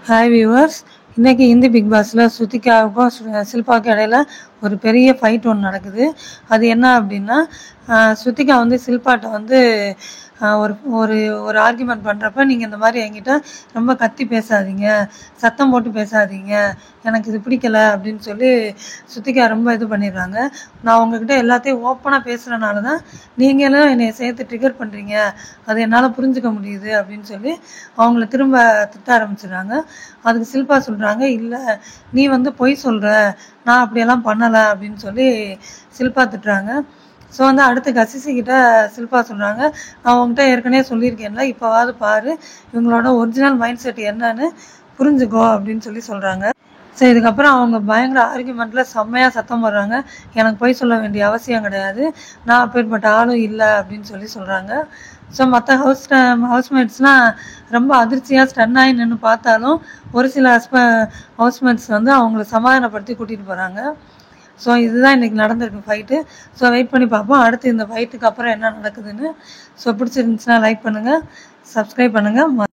Hi viewers, இன்றைக்கி Hindi big பாஸில் ஸ்ருதிகாவுக்கும் ஷில்பாவுக்கும் இடையில ஒரு பெரிய ஃபைட் ஒன்று நடக்குது. அது என்ன அப்படின்னா, ஸ்ருதிகா வந்து ஷில்பாட்ட வந்து ஒரு ஒரு ஒரு ஆர்கியூமெண்ட் பண்ணுறப்ப, நீங்கள் இந்த மாதிரி என்கிட்ட ரொம்ப கத்தி பேசாதீங்க, சத்தம் போட்டு பேசாதீங்க, எனக்கு இது பிடிக்கலை அப்படின்னு சொல்லி ஸ்ருதிகா ரொம்ப இது பண்ணிடுறாங்க. நான் உங்ககிட்ட எல்லாத்தையும் ஓப்பனாக பேசுகிறனால தான் நீங்களும் என்னை சேர்த்து ட்ரிகர் பண்ணுறீங்க, அது என்னால் புரிஞ்சுக்க முடியுது அப்படின்னு சொல்லி அவங்கள திரும்ப திட்ட ஆரம்பிச்சிடுறாங்க. அதுக்கு ஷில்பா சொல்கிறாங்க, இல்லை நீ வந்து பொய் சொல்கிற, நான் அப்படியெல்லாம் பண்ணலை அப்படின்னு சொல்லி ஷில்பா திட்டுறாங்க. ஸோ வந்து அடுத்து கசிசிக்கிட்ட ஷில்பா சொல்கிறாங்க, நான் உங்ககிட்ட ஏற்கனவே சொல்லியிருக்கேன்ல, இப்போவாது பாரு இவங்களோட ஒரிஜினல் மைண்ட் செட் என்னன்னு புரிஞ்சுக்கோ அப்படின்னு சொல்லி சொல்கிறாங்க. ஸோ இதுக்கப்புறம் அவங்க பயங்கர ஆர்கியூமெண்ட்டில் செம்மையாக சத்தம் போடுறாங்க. எனக்கு போய் சொல்ல வேண்டிய அவசியம் கிடையாது, நான் அப்பேற்பட்ட ஆளும் இல்லை அப்படின்னு சொல்லி சொல்கிறாங்க. ஸோ மற்ற ஹவுஸ்மேட்ஸ்லாம் ரொம்ப அதிர்ச்சியாக ஸ்டன் ஆகி நின்று பார்த்தாலும் ஒரு சில ஹவுஸ்மேட்ஸ் வந்து அவங்கள சமாதானப்படுத்தி கூட்டிகிட்டு போகிறாங்க. ஸோ இதுதான் இன்றைக்கி நடந்திருக்கு ஃபைட்டு. ஸோ வெயிட் பண்ணி பார்ப்போம் அடுத்து இந்த ஃபைட்டுக்கு அப்புறம் என்ன நடக்குதுன்னு. ஸோ பிடிச்சிருந்துச்சுன்னா லைக் பண்ணுங்கள், சப்ஸ்கிரைப் பண்ணுங்கள்.